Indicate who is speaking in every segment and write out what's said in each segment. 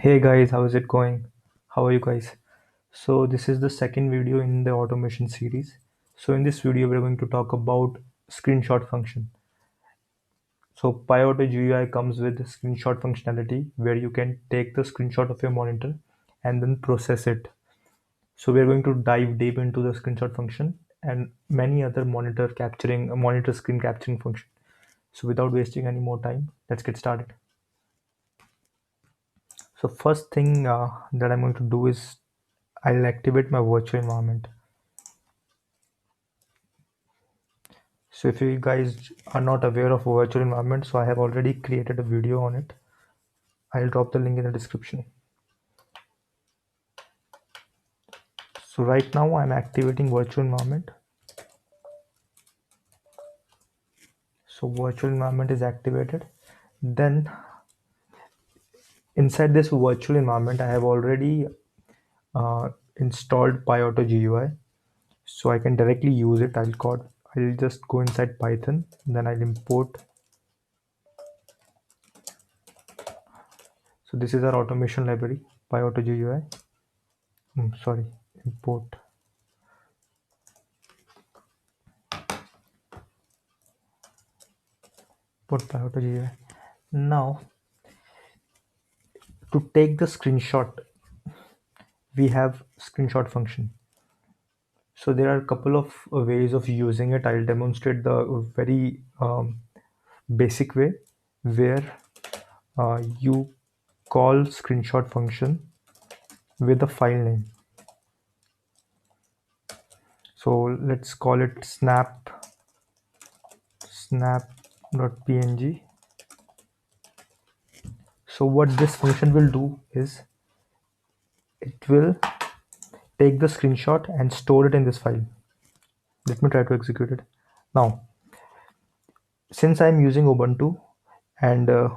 Speaker 1: Hey guys, how is it going? How are you guys? So this is the second video in the automation series. So in this video, we're going to talk about screenshot function. So pyautogui comes with screenshot functionality where you can take the screenshot of your monitor and then process it. So we're going to dive deep into the screenshot function and many other monitor screen capturing function. So without wasting any more time, let's get started. So first thing that I'm going to do is I'll activate my virtual environment. So if you guys are not aware of virtual environment, so I have already created a video on it. I'll drop the link in the description. So right now I'm activating virtual environment. So virtual environment is activated. Then inside this virtual environment, I have already installed pyautogui. So I can directly use it. I'll just go inside Python, then I'll import. So this is our automation library, pyautogui. Sorry, import. Put pyautogui. Now to take the screenshot, we have screenshot function. So there are a couple of ways of using it. I'll demonstrate the very basic way where you call screenshot function with a file name. So let's call it snap.png. So what this function will do is it will take the screenshot and store it in this file. Let me try to execute it. Now, since I'm using Ubuntu and the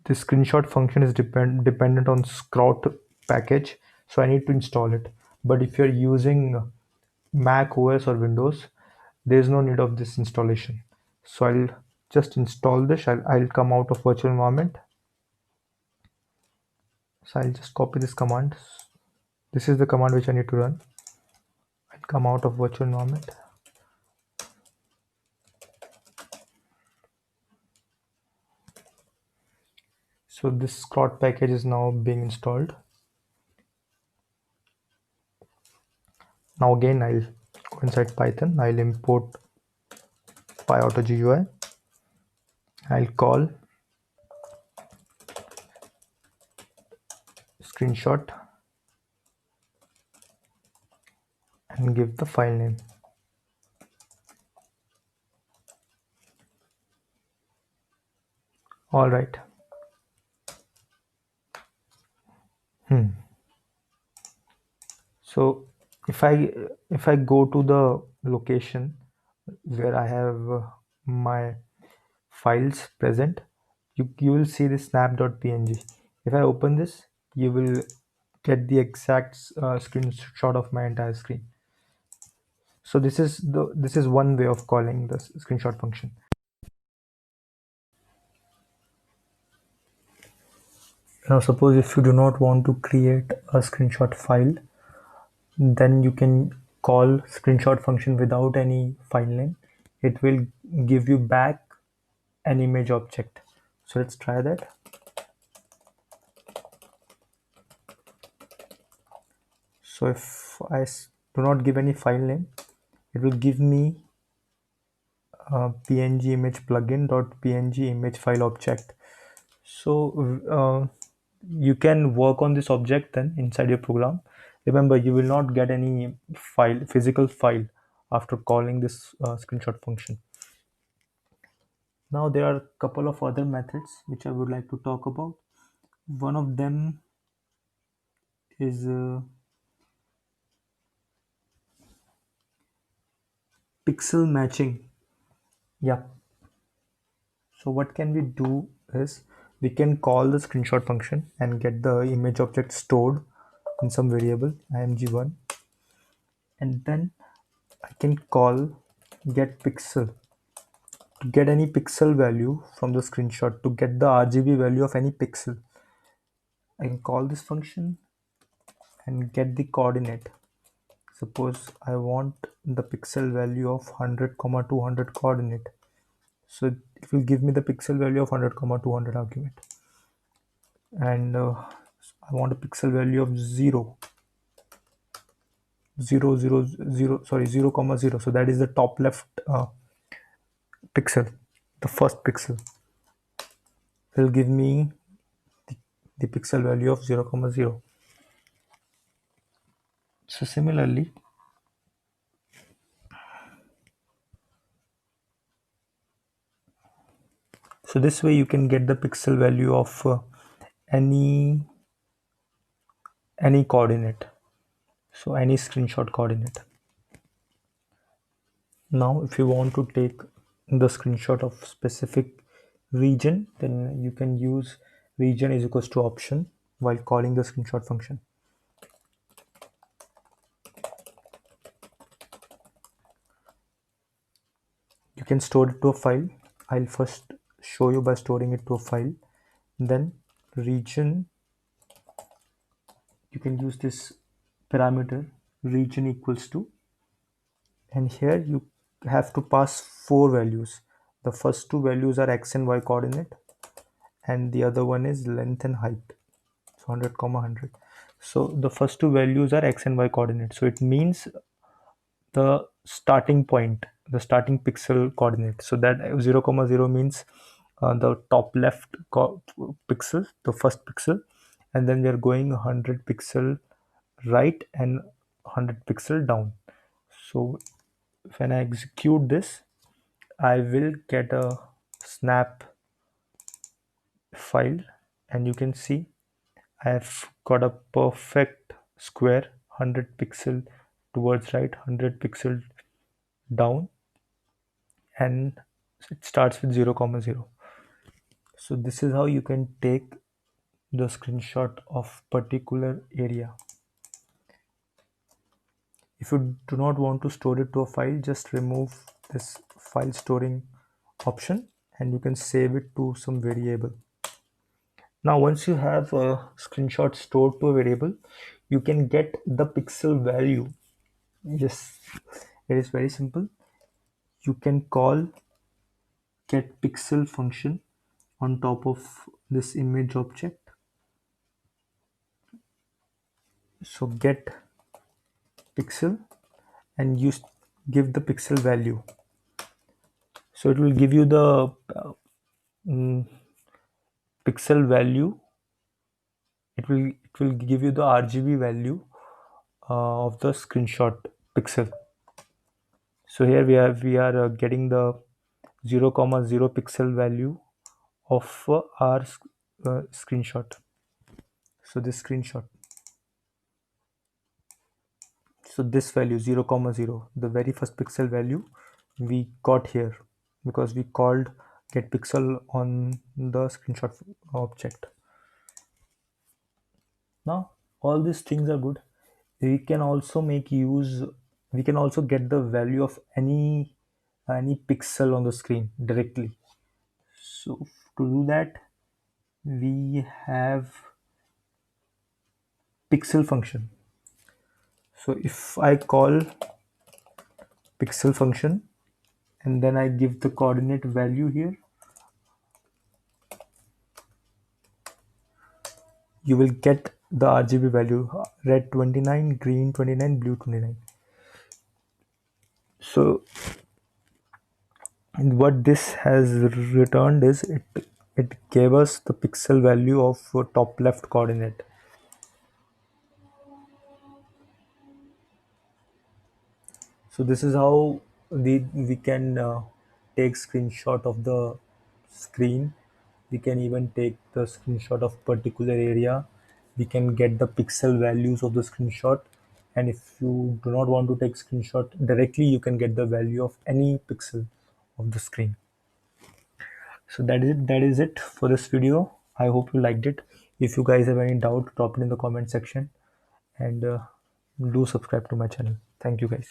Speaker 1: screenshot function is dependent on Sprout package, so I need to install it. But if you're using Mac OS or Windows, there is no need of this installation. So I'll just install this. I'll come out of virtual environment. So I'll just copy this command. This is the command which I need to run. I'll come out of virtual environment. So this Sprout package is now being installed. Now again, I'll go inside Python. I'll import pyautogui. I'll call screenshot and give the file name. All right. So if I go to the location where I have my files present, you will see this snap.png. If I open this, you will get the exact screenshot of my entire screen. So this is one way of calling the screenshot function. Now suppose if you do not want to create a screenshot file, then you can call screenshot function without any file name. It will give you back an image object. So let's try that. So if I do not give any file name, it will give me a png image plugin.png image file object. So you can work on this object then inside your program. Remember, you will not get any physical file after calling this screenshot function. Now there are a couple of other methods which I would like to talk about. One of them is pixel matching. Yeah. So what can we do is we can call the screenshot function and get the image object stored in some variable img1, and then I can call get pixel to get any pixel value from the screenshot, to get the RGB value of any pixel. I can call this function and get the coordinate. Suppose I want the pixel value of 100 comma 200 coordinate. So it will give me the pixel value of 100 comma 200 argument. And I want a pixel value of 0 0 0 0 sorry 0 comma 0. So that is the top left pixel. The first pixel will give me the pixel value of 0 comma 0. So similarly, so this way you can get the pixel value of any coordinate, so any screenshot coordinate. Now if you want to take the screenshot of specific region, then you can use region is equals to option while calling the screenshot function. You can store it to a file. I'll first show you by storing it to a file. Then region, you can use this parameter region equals to, and here you have to pass 4 values. The first 2 values are x and y coordinate, and the other one is length and height. So 100 comma 100. So the first 2 values are x and y coordinate. So it means the starting point, the starting pixel coordinate. So that 0 comma 0 means the top left pixel, the first pixel, and then we are going 100 pixel right and 100 pixel down. So when I execute this, I will get a snap file, and you can see I've got a perfect square, 100 pixel towards right, 100 pixel down, and it starts with 0 comma 0. So this is how you can take the screenshot of particular area. If you do not want to store it to a file, just remove this file storing option and you can save it to some variable. Now once you have a screenshot stored to a variable, you can get the pixel value. Yes, it is very simple. You can call get pixel function on top of this image object. So get pixel, and you give the pixel value. So it will give you the pixel value. It will give you the RGB value of the screenshot pixel. So here we are getting the 0 comma 0 pixel value of our screenshot. So this screenshot, so this value 0 comma 0, the very first pixel value we got here because we called get pixel on the screenshot object. Now all these things are good. We can also we can also get the value of any pixel on the screen directly. So to do that, we have pixel function. So if I call pixel function and then I give the coordinate value here, you will get the RGB value, red 29, green 29, blue 29. So what this has returned is it gave us the pixel value of top left coordinate. So this is how we can take screenshot of the screen. We can even take the screenshot of particular area. We can get the pixel values of the screenshot, and if you do not want to take screenshot directly, you can get the value of any pixel of the screen. So that is it for this video. I hope you liked it. If you guys have any doubt, drop it in the comment section, and do subscribe to my channel. Thank you guys.